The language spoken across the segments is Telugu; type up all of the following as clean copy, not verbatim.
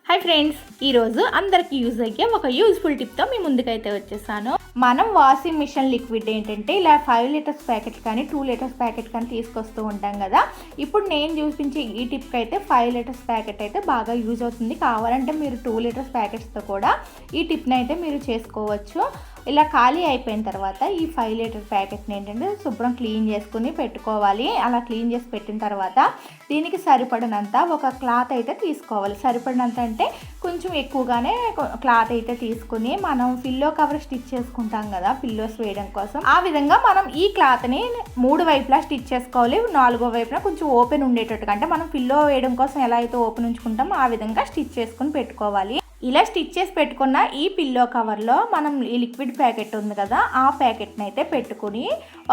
హాయ్ ఫ్రెండ్స్, ఈరోజు అందరికీ యూజ్ అయ్యే ఒక యూజ్ఫుల్ టిప్తో మీ ముందుకైతే వచ్చేసాను. మనం వాషింగ్ మిషన్ లిక్విడ్ ఏంటంటే ఇలా 5 లీటర్స్ ప్యాకెట్ కానీ 2 లీటర్స్ ప్యాకెట్ కానీ తీసుకొస్తూ ఉంటాం కదా. ఇప్పుడు నేను చూపించే ఈ టిప్కి అయితే 5 లీటర్స్ ప్యాకెట్ అయితే బాగా యూజ్ అవుతుంది. కావాలంటే మీరు 2 లీటర్స్ ప్యాకెట్స్తో కూడా ఈ టిప్ని అయితే మీరు చేసుకోవచ్చు. ఇలా ఖాళీ అయిపోయిన తర్వాత ఈ 5 లీటర్ ప్యాకెట్ని ఏంటంటే శుభ్రం క్లీన్ చేసుకుని పెట్టుకోవాలి. అలా క్లీన్ చేసి పెట్టిన తర్వాత దీనికి సరిపడినంత ఒక క్లాత్ అయితే తీసుకోవాలి. సరిపడినంత అంటే కొంచెం ఎక్కువగానే క్లాత్ అయితే తీసుకుని మనం పిల్లో కవర్ స్టిచ్ చేసుకుంటాం కదా పిల్లోస్ వేయడం కోసం, ఆ విధంగా మనం ఈ క్లాత్ని 3 వైపులా స్టిచ్ చేసుకోవాలి. 4వ వైపున కొంచెం ఓపెన్ ఉండేటట్టుగా, అంటే మనం పిల్లో వేయడం కోసం ఎలా అయితే ఓపెన్ ఉంచుకుంటామో ఆ విధంగా స్టిచ్ చేసుకుని పెట్టుకోవాలి. ఇలా స్టిచ్ చేసి పెట్టుకున్న ఈ పిల్లో కవర్లో మనం ఈ లిక్విడ్ ప్యాకెట్ ఉంది కదా, ఆ ప్యాకెట్ని అయితే పెట్టుకుని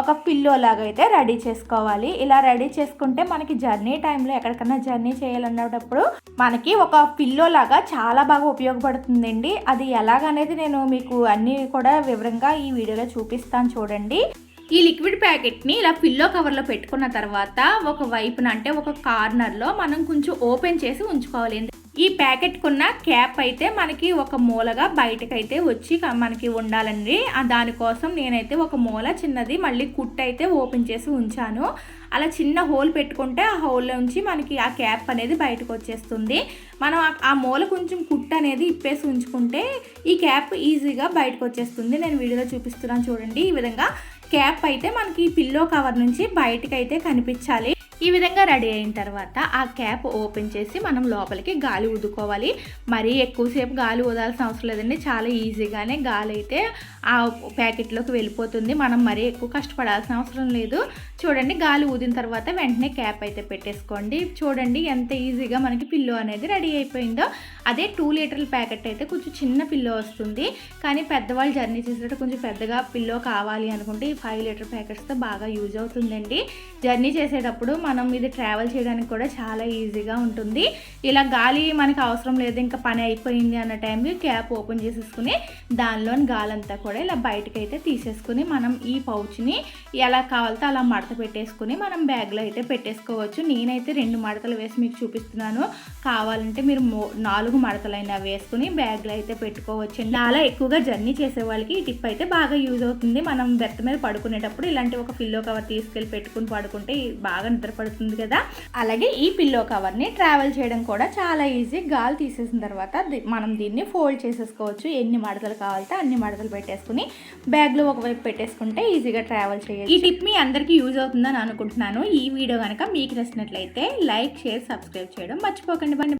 ఒక పిల్లో లాగా అయితే రెడీ చేసుకోవాలి. ఇలా రెడీ చేసుకుంటే మనకి జర్నీ టైంలో ఎక్కడికన్నా జర్నీ చేయాలన్నప్పుడు మనకి ఒక పిల్లో లాగా చాలా బాగా ఉపయోగపడుతుందండి. అది ఎలాగనేది నేను మీకు అన్నీ కూడా వివరంగా ఈ వీడియోలో చూపిస్తాను చూడండి. ఈ లిక్విడ్ ప్యాకెట్ని ఇలా పిల్లో కవర్లో పెట్టుకున్న తర్వాత ఒక వైపున అంటే ఒక కార్నర్లో మనం కొంచెం ఓపెన్ చేసి ఉంచుకోవాలి. ఈ ప్యాకెట్కున్న క్యాప్ అయితే మనకి ఒక మూలగా బయటకైతే వచ్చి మనకి ఉండాలండి. దానికోసం నేనైతే ఒక మూల చిన్నది మళ్ళీ కుట్ అయితే ఓపెన్ చేసి ఉంచాను. అలా చిన్న హోల్ పెట్టుకుంటే ఆ హోల్లో నుంచి మనకి ఆ క్యాప్ అనేది బయటకు వచ్చేస్తుంది. మనం ఆ మూల కొంచెం కుట్ అనేది ఇప్పేసి ఉంచుకుంటే ఈ క్యాప్ ఈజీగా బయటకు వచ్చేస్తుంది. నేను వీడియోలో చూపిస్తున్నాను చూడండి. ఈ విధంగా క్యాప్ అయితే మనకి పిల్లో కవర్ నుంచి బయటకు అయితే కనిపించాలి. ఈ విధంగా రెడీ అయిన తర్వాత ఆ క్యాప్ ఓపెన్ చేసి మనం లోపలికి గాలి ఊదుకోవాలి. మరీ ఎక్కువసేపు గాలి ఊదాల్సిన అవసరం లేదండి. చాలా ఈజీగానే గాలి అయితే ఆ ప్యాకెట్లోకి వెళ్ళిపోతుంది. మనం మరీ ఎక్కువ కష్టపడాల్సిన అవసరం లేదు. చూడండి, గాలి ఊదిన తర్వాత వెంటనే క్యాప్ అయితే పెట్టేసుకోండి. చూడండి ఎంత ఈజీగా మనకి పిల్లో అనేది రెడీ అయిపోయిందో. అదే 2 లీటర్ల ప్యాకెట్ అయితే కొంచెం చిన్న పిల్లో వస్తుంది. కానీ పెద్దవాళ్ళు జర్నీ చేసేటప్పుడు కొంచెం పెద్దగా పిల్లో కావాలి అనుకుంటే ఈ 5 లీటర్ ప్యాకెట్స్తో బాగా యూజ్ అవుతుందండి. జర్నీ చేసేటప్పుడు మనం ఇది ట్రావెల్ చేయడానికి కూడా చాలా ఈజీగా ఉంటుంది. ఇలా గాలి మనకు అవసరం లేదు, ఇంకా పని అయిపోయింది అన్న టైంకి క్యాప్ ఓపెన్ చేసేసుకుని దానిలోని గాలి అంతా కూడా ఇలా బయటకైతే తీసేసుకుని మనం ఈ పౌచ్ని ఎలా కావాలితే అలా మడత పెట్టేసుకుని మనం బ్యాగ్లో అయితే పెట్టేసుకోవచ్చు. నేనైతే 2 మడతలు వేసి మీకు చూపిస్తున్నాను. కావాలంటే మీరు 4 మడతలైనా వేసుకుని బ్యాగ్లో అయితే పెట్టుకోవచ్చు. చాలా ఎక్కువగా జర్నీ చేసే వాళ్ళకి ఈ టిప్ అయితే బాగా యూజ్ అవుతుంది. మనం బెర్త్ మీద పడుకునేటప్పుడు ఇలాంటి ఒక పిల్లో కవర్ తీసుకెళ్ళి పెట్టుకుని పడుకుంటే బాగా నిద్రపడుతుంది కదా. అలాగే ఈ పిల్లో కవర్ని ట్రావెల్ చేయడం కూడా చాలా ఈజీ. గాలి తీసేసిన తర్వాత మనం దీన్ని ఫోల్డ్ చేసేసుకోవచ్చు. ఎన్ని మడతలు కావాలితే అన్ని మడతలు పెట్టేసుకుని బ్యాగ్లో ఒకవైపు పెట్టేసుకుంటే ఈజీగా ట్రావెల్ చేయొచ్చు. ఈ టిప్ మీ అందరికీ యూజ్ అవుతుందని అనుకుంటున్నాను. ఈ వీడియో కనుక మీకు నచ్చినట్లయితే లైక్, షేర్, సబ్స్క్రైబ్ చేయడం మర్చిపోకండి.